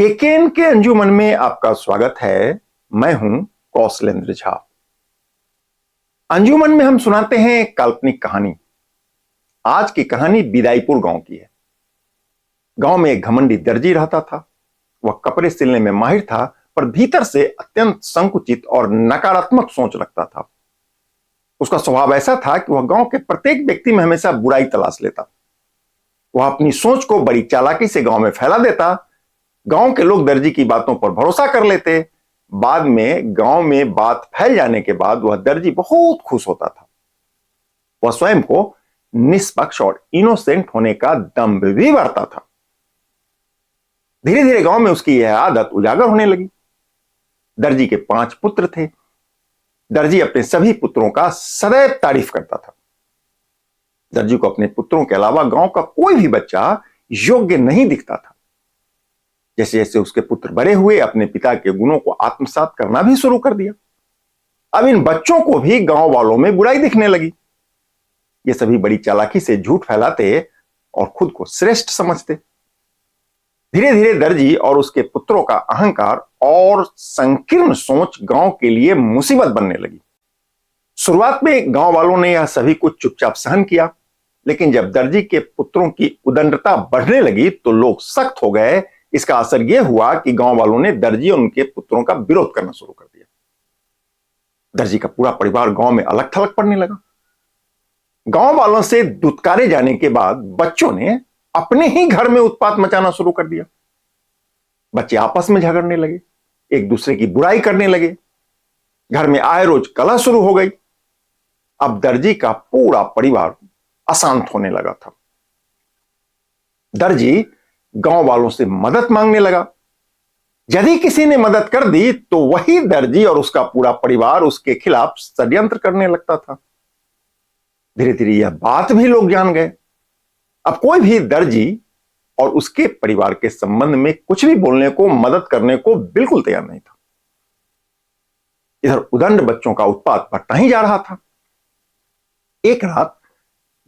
केकेन के अंजुमन में आपका स्वागत है। मैं हूं कौशलेंद्र झा। अंजुमन में हम सुनाते हैं एक काल्पनिक कहानी। आज की कहानी बिदाईपुर गांव की है। गांव में एक घमंडी दर्जी रहता था। वह कपड़े सिलने में माहिर था, पर भीतर से अत्यंत संकुचित और नकारात्मक सोच रखता था। उसका स्वभाव ऐसा था कि वह गांव के प्रत्येक व्यक्ति में हमेशा बुराई तलाश लेता। वह अपनी सोच को बड़ी चालाकी से गांव में फैला देता। गांव के लोग दर्जी की बातों पर भरोसा कर लेते। बाद में गांव में बात फैल जाने के बाद वह दर्जी बहुत खुश होता था। वह स्वयं को निष्पक्ष और इनोसेंट होने का दंभ भी बढ़ता था। धीरे धीरे गांव में उसकी यह आदत उजागर होने लगी। दर्जी के 5 पुत्र थे। दर्जी अपने सभी पुत्रों का सदैव तारीफ करता था। दर्जी को अपने पुत्रों के अलावा गांव का कोई भी बच्चा योग्य नहीं दिखता था। जैसे जैसे उसके पुत्र बड़े हुए, अपने पिता के गुणों को आत्मसात करना भी शुरू कर दिया। अब इन बच्चों को भी गांव वालों में बुराई दिखने लगी। ये सभी बड़ी चालाकी से झूठ फैलाते और खुद को श्रेष्ठ समझते। धीरे धीरे दर्जी और उसके पुत्रों का अहंकार और संकीर्ण सोच गांव के लिए मुसीबत बनने लगी। शुरुआत में गांव वालों ने यह सभी कुछ चुपचाप सहन किया, लेकिन जब दर्जी के पुत्रों की उदंडता बढ़ने लगी तो लोग सख्त हो गए। इसका असर यह हुआ कि गांव वालों ने दर्जी और उनके पुत्रों का विरोध करना शुरू कर दिया। दर्जी का पूरा परिवार गांव में अलग थलग पड़ने लगा। गांव वालों से दुत्कारे जाने के बाद बच्चों ने अपने ही घर में उत्पात मचाना शुरू कर दिया। बच्चे आपस में झगड़ने लगे, एक दूसरे की बुराई करने लगे। घर में आए रोज कलह शुरू हो गई। अब दर्जी का पूरा परिवार अशांत होने लगा था। दर्जी गांव वालों से मदद मांगने लगा। यदि किसी ने मदद कर दी तो वही दर्जी और उसका पूरा परिवार उसके खिलाफ षड्यंत्र करने लगता था। धीरे धीरे यह बात भी लोग जान गए। अब कोई भी दर्जी और उसके परिवार के संबंध में कुछ भी बोलने को, मदद करने को बिल्कुल तैयार नहीं था। इधर उदंड बच्चों का उत्पात बढ़ता ही जा रहा था। एक रात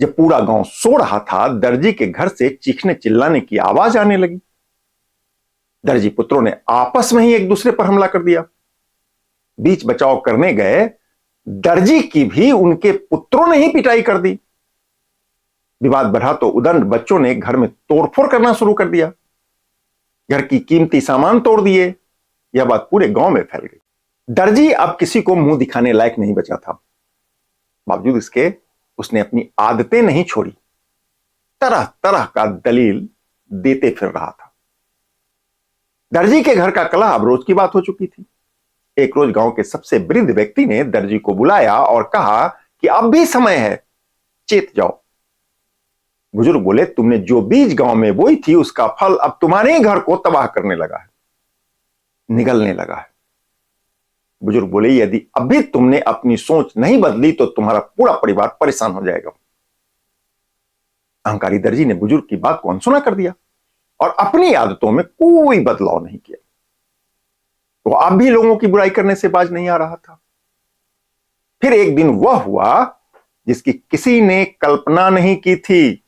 जब पूरा गांव सो रहा था, दर्जी के घर से चीखने चिल्लाने की आवाज आने लगी। दर्जी पुत्रों ने आपस में ही एक दूसरे पर हमला कर दिया। बीच बचाव करने गए दर्जी की भी उनके पुत्रों ने ही पिटाई कर दी। विवाद बढ़ा तो उदंड बच्चों ने घर में तोड़फोड़ करना शुरू कर दिया। घर की कीमती सामान तोड़ दिए। यह बात पूरे गांव में फैल गई। दर्जी अब किसी को मुंह दिखाने लायक नहीं बचा था। बावजूद इसके उसने अपनी आदतें नहीं छोड़ी। तरह तरह का दलील देते फिर रहा था। दर्जी के घर का कलह अब रोज की बात हो चुकी थी। एक रोज गांव के सबसे वृद्ध व्यक्ति ने दर्जी को बुलाया और कहा कि अब भी समय है, चेत जाओ। बुजुर्ग बोले, तुमने जो बीज गांव में बोई थी उसका फल अब तुम्हारे घर को तबाह करने लगा है, निगलने लगा है। बुजुर्ग बोले, यदि अभी तुमने अपनी सोच नहीं बदली तो तुम्हारा पूरा परिवार परेशान हो जाएगा। अहंकारी दर्जी ने बुजुर्ग की बात को अनसुना कर दिया और अपनी आदतों में कोई बदलाव नहीं किया। वो अब भी लोगों की बुराई करने से बाज नहीं आ रहा था। फिर एक दिन वह हुआ जिसकी किसी ने कल्पना नहीं की थी।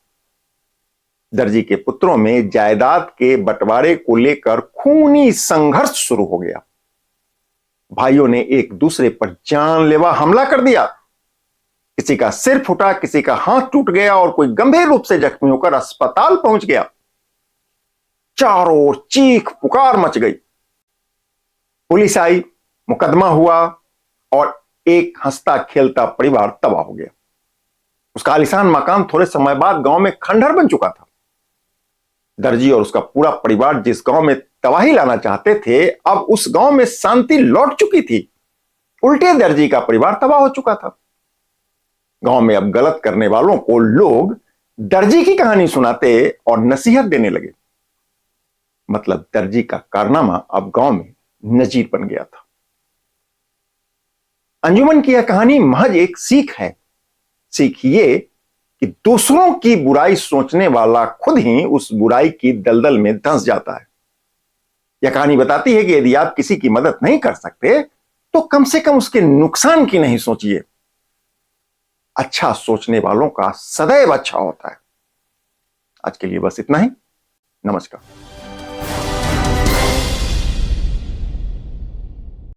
दर्जी के पुत्रों में जायदाद के बंटवारे को लेकर खूनी संघर्ष शुरू हो गया। भाइयों ने एक दूसरे पर जानलेवा हमला कर दिया। किसी का सिर फूटा, किसी का हाथ टूट गया और कोई गंभीर रूप से जख्मी होकर अस्पताल पहुंच गया। चारों ओर चीख पुकार मच गई। पुलिस आई, मुकदमा हुआ और एक हंसता खेलता परिवार तबाह हो गया। उसका आलीशान मकान थोड़े समय बाद गांव में खंडहर बन चुका था। दर्जी और उसका पूरा परिवार जिस गांव में तबाही लाना चाहते थे, अब उस गांव में शांति लौट चुकी थी। उल्टे दर्जी का परिवार तबाह हो चुका था। गांव में अब गलत करने वालों को लोग दर्जी की कहानी सुनाते और नसीहत देने लगे। मतलब दर्जी का कारनामा अब गांव में नजीर बन गया था। अंजुमन की यह कहानी महज एक सीख है। सीख ये कि दूसरों की बुराई सोचने वाला खुद ही उस बुराई की दलदल में धंस जाता है। यह कहानी बताती है कि यदि आप किसी की मदद नहीं कर सकते तो कम से कम उसके नुकसान की नहीं सोचिए। अच्छा सोचने वालों का सदैव अच्छा होता है। आज के लिए बस इतना ही। नमस्कार।